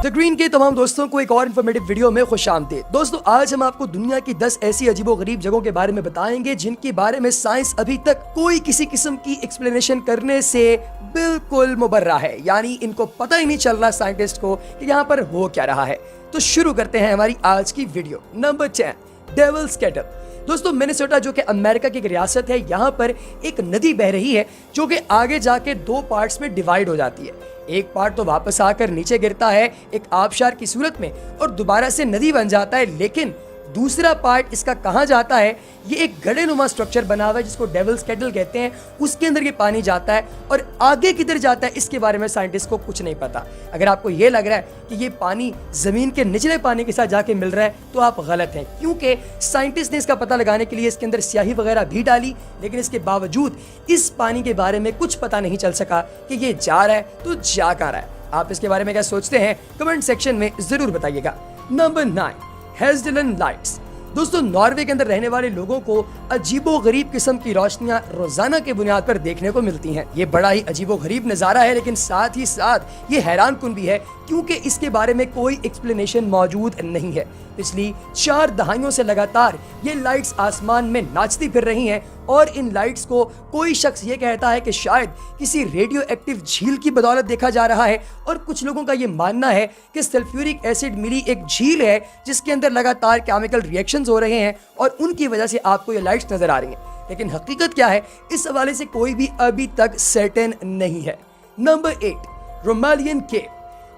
The green के तमाम दोस्तों को एक और इन्फॉर्मेटिव वीडियो में खुश आमदीद। दोस्तों आज हम आपको दुनिया की 10 ऐसी अजीबोगरीब जगहों के बारे में बताएंगे जिनके बारे में साइंस अभी तक कोई किसी किस्म की एक्सप्लेनेशन करने से बिल्कुल मुबर्रा है, यानी इनको पता ही नहीं चल रहा साइंटिस्ट को कि यहाँ पर हो क्या रहा है। तो शुरू करते हैं हमारी आज की वीडियो। Number 10, devil's kettle. दोस्तों मिनेसोटा जो कि अमेरिका की एक रियासत है, यहाँ पर एक नदी बह रही है जो कि आगे जाके 2 पार्ट्स में डिवाइड हो जाती है। एक पार्ट तो वापस आकर नीचे गिरता है एक आबशार की सूरत में और दोबारा से नदी बन जाता है, लेकिन दूसरा पार्ट इसका कहाँ जाता है, ये एक गड्ढेनुमा स्ट्रक्चर बना हुआ है जिसको डेविल्स केटल कहते हैं। उसके अंदर ये पानी जाता है और आगे किधर जाता है इसके बारे में साइंटिस्ट को कुछ नहीं पता। अगर आपको ये लग रहा है कि ये पानी जमीन के निचले पानी के साथ जाके मिल रहा है तो आप गलत हैं, क्योंकि साइंटिस्ट ने इसका पता लगाने के लिए इसके अंदर स्याही वगैरह भी डाली, लेकिन इसके बावजूद इस पानी के बारे में कुछ पता नहीं चल सका कि ये जा रहा है तो जा कहाँ रहा है। आप इसके बारे में क्या सोचते हैं कमेंट सेक्शन में जरूर बताइएगा। Number 9, Hessdalen lights. दोस्तों नॉर्वे के अंदर रहने वाले लोगों को अजीबो गरीब किस्म की रोशनियां रोजाना की बुनियाद पर देखने को मिलती हैं। ये बड़ा ही अजीबो गरीब नज़ारा है, लेकिन साथ ही साथ ये हैरान कुन भी है क्योंकि इसके बारे में कोई एक्सप्लेनेशन मौजूद नहीं है। पिछली 4 दहाइयों से लगातार ये लाइट्स आसमान में नाचती फिर रही हैं और इन लाइट्स को कोई शख्स ये कहता है कि शायद किसी रेडियो एक्टिव झील की बदौलत देखा जा रहा है, और कुछ लोगों का ये मानना है कि सल्फ्यूरिक एसिड मिली एक झील है जिसके अंदर लगातार केमिकल रिएक्शंस हो रहे हैं और उनकी वजह से आपको ये लाइट्स नजर आ रही हैं। लेकिन हकीकत क्या है इस हवाले से कोई भी अभी तक सर्टेन नहीं है। नंबर 8, रोमालियन केव।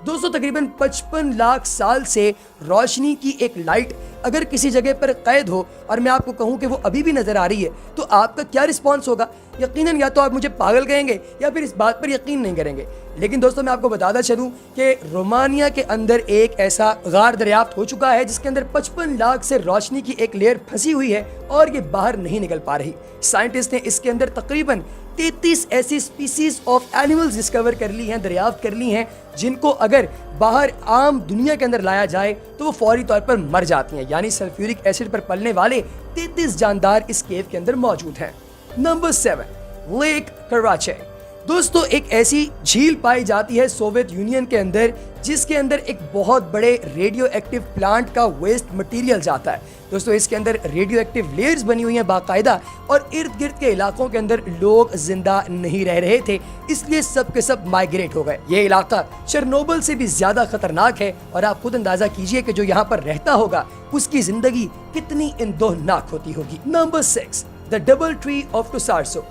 दोस्तों तकरीबन 55 लाख साल से रोशनी की एक लाइट अगर किसी जगह पर कैद हो और मैं आपको कहूं कि वो अभी भी नजर आ रही है तो आपका क्या रिस्पॉन्स होगा? यकीनन या तो आप मुझे पागल कहेंगे या फिर इस बात पर यकीन नहीं करेंगे। लेकिन दोस्तों मैं आपको बताता चलूं कि रोमानिया के अंदर एक ऐसा गार दरियाफ्त हो चुका है जिसके अंदर 55 लाख से रोशनी की एक लेयर फंसी हुई है और ये बाहर नहीं निकल पा रही। साइंटिस्ट ने इसके अंदर तकरीबन 33 ऐसी स्पीसीज ऑफ एनिमल्स डिस्कवर कर ली हैं, दरियाफ्त कर ली हैं, जिनको अगर बाहर आम दुनिया के अंदर लाया जाए तो वो फौरी तौर पर मर जाती हैं। यानी सल्फ्यूरिक एसिड पर पलने वाले 33 जानदार इस केव के अंदर मौजूद हैं। नंबर 7, लेक कराचे। दोस्तों एक ऐसी झील पाई जाती है सोवियत यूनियन के अंदर जिसके अंदर एक बहुत बड़े रेडियो एक्टिव प्लांट का वेस्ट मटेरियल जाता है। दोस्तों इसके अंदर रेडियो एक्टिव लेयर्स बनी हुई हैं बाकायदा, और इर्द गिर्द के इलाकों के अंदर लोग जिंदा नहीं रह रहे थे, इसलिए सब के सब माइग्रेट हो गए। ये इलाका चेरनोबिल से भी ज्यादा खतरनाक है और आप खुद अंदाजा कीजिए कि जो यहाँ पर रहता होगा उसकी जिंदगी कितनी इंदोहनाक होती होगी। Number 6, the double tree of टुसार्सो।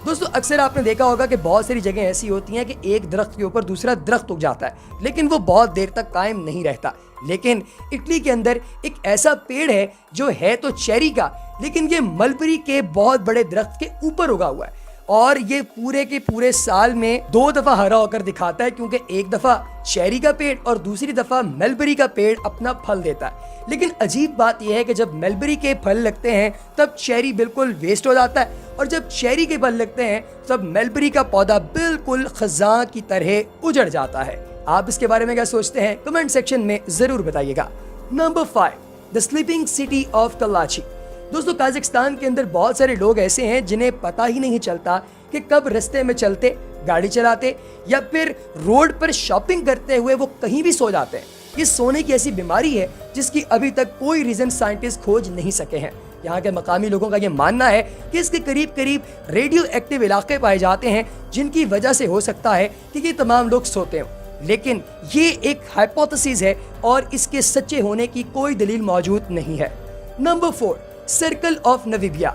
दोस्तों अक्सर आपने देखा होगा कि बहुत सारी जगह ऐसी होती हैं कि एक दरख्त के ऊपर दूसरा दरख्त उग जाता है, लेकिन वो बहुत देर तक कायम नहीं रहता। लेकिन इटली के अंदर एक ऐसा पेड़ है जो है तो चेरी का, लेकिन ये मलबरी के बहुत बड़े दरख्त के ऊपर उगा हुआ है और ये पूरे के पूरे साल में 2 दफा हरा होकर दिखाता है, क्योंकि एक दफा चेरी का पेड़ और दूसरी दफा मलबरी का पेड़ अपना फल देता है। लेकिन अजीब बात यह है कि जब मलबरी के फल लगते हैं तब चेरी बिल्कुल वेस्ट हो जाता है, और जब चेरी के फल लगते हैं तब मलबरी का पौधा बिल्कुल खजां की तरह उजड़ जाता है। आप इसके बारे में क्या सोचते हैं कमेंट सेक्शन में जरूर बताइएगा। Number 5, the sleeping city of Kalachi. दोस्तों काजाकिस्तान के अंदर बहुत सारे लोग ऐसे हैं जिन्हें पता ही नहीं चलता कि कब रास्ते में चलते, गाड़ी चलाते या फिर रोड पर शॉपिंग करते हुए वो कहीं भी सो जाते हैं। ये सोने की ऐसी बीमारी है जिसकी अभी तक कोई रीजन साइंटिस्ट खोज नहीं सके हैं। यहाँ के मकामी लोगों का ये मानना है कि इसके करीब करीब रेडियो एक्टिव इलाके पाए जाते हैं जिनकी वजह से हो सकता है कि ये तमाम लोग सोते हों, लेकिन ये एक हाइपोथेसिस है और इसके सच्चे होने की कोई दलील मौजूद नहीं है। Number 4, circle of Namibia.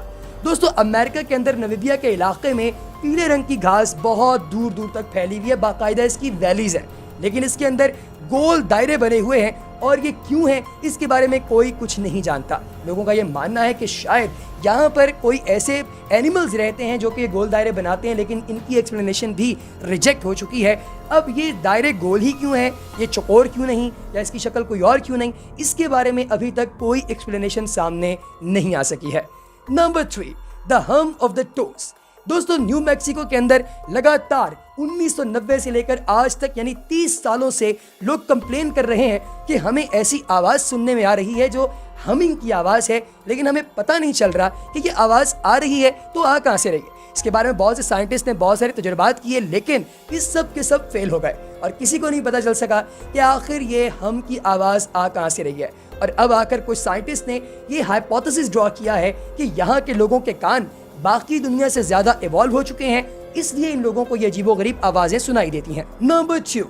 दोस्तों अमेरिका के अंदर नमीबिया के इलाके में पीले रंग की घास बहुत दूर दूर तक फैली हुई है, बाकायदा इसकी वैलीज है, लेकिन इसके अंदर गोल दायरे बने हुए हैं और ये क्यों है इसके बारे में कोई कुछ नहीं जानता। लोगों का ये मानना है कि शायद यहाँ पर कोई ऐसे एनिमल्स रहते हैं जो कि गोल दायरे बनाते हैं, लेकिन इनकी एक्सप्लेनेशन भी रिजेक्ट हो चुकी है। अब ये दायरे गोल ही क्यों हैं, ये चौकोर क्यों नहीं, या इसकी शक्ल कोई और क्यों नहीं, इसके बारे में अभी तक कोई एक्सप्लेनेशन सामने नहीं आ सकी है। नंबर 3, द हम ऑफ द टोस। दोस्तों न्यू मैक्सिको के अंदर लगातार 1990 से लेकर आज तक यानी 30 सालों से लोग कंप्लेन कर रहे हैं कि हमें ऐसी आवाज सुनने में आ रही है जो हमिंग की आवाज है, लेकिन हमें पता नहीं चल रहा कि ये आवाज आ रही है तो आ कहां से रही है। इसके बारे में बहुत से साइंटिस्ट ने बहुत सारे तजुर्बात किए, लेकिन इस सब के सब फेल हो गए और किसी को नहीं पता चल सका कि आखिर ये हम की आवाज़ आ कहाँ से रही है। और अब आकर कुछ साइंटिस्ट ने ये हाइपोथेसिस ड्रॉ किया है कि यहाँ के लोगों के कान बाकी दुनिया से ज़्यादा इवॉल्व हो चुके हैं, इसलिए इन लोगों को ये अजीबोगरीब आवाज़ें सुनाई देती हैं। Number 2,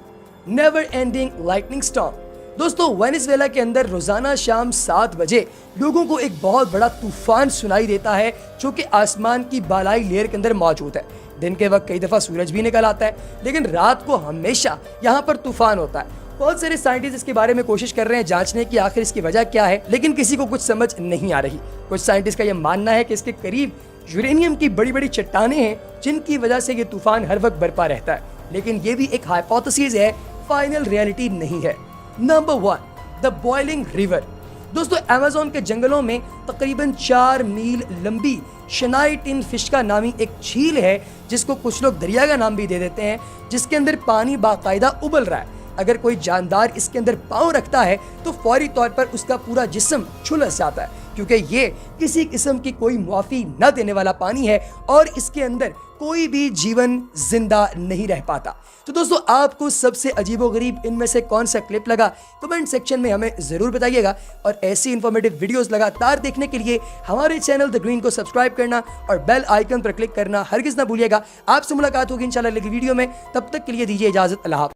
never ending lightning storm. दोस्तों, वेनेजुएला के अंदर रोजाना शाम 7 बजे लोगों को एक बहुत बड़ा तूफान सुनाई देता है जो कि आसमान की बालाई लेयर के अंदर मौजूद है। दिन के वक्त कई दफा सूरज भी निकल आता है, लेकिन रात को हमेशा यहाँ पर तूफान होता है। बहुत सारे साइंटिस्ट इसके बारे में कोशिश कर रहे हैं जांचने की आखिर इसकी वजह क्या है, लेकिन किसी को कुछ समझ नहीं आ रही। कुछ साइंटिस्ट का यह मानना है कि इसके करीब यूरेनियम की बड़ी बड़ी चट्टानें हैं जिनकी वजह से ये तूफान हर वक्त बरपा रहता है, लेकिन ये भी एक हाइपोथेसिस है, फाइनल रियलिटी नहीं है। Number 1, the boiling river. दोस्तों, अमेज़न के जंगलों में तकरीबन 4 मील लंबी शनाई टिन फिश का नामी एक झील है, जिसको कुछ लोग दरिया का नाम भी दे देते हैं, जिसके अंदर पानी बाकायदा उबल रहा है। अगर कोई जानदार इसके अंदर पाँव रखता है तो फौरी तौर पर उसका पूरा जिस्म झुलस जाता है, क्योंकि ये किसी किस्म की कोई मुआफ़ी न देने वाला पानी है और इसके अंदर कोई भी जीवन जिंदा नहीं रह पाता। तो दोस्तों, आपको सबसे अजीबोगरीब इनमें से कौन सा क्लिप लगा, कमेंट सेक्शन में हमें ज़रूर बताइएगा। और ऐसी इन्फॉर्मेटिव वीडियोस लगातार देखने के लिए हमारे चैनल द ग्रीन को सब्सक्राइब करना और बेल आइकन पर क्लिक करना हरगिज़ ना भूलिएगा। आपसे मुलाकात होगी इंशाल्लाह अगली वीडियो में, तब तक के लिए दीजिए इजाज़त। अल्लाह हाफ़िज़।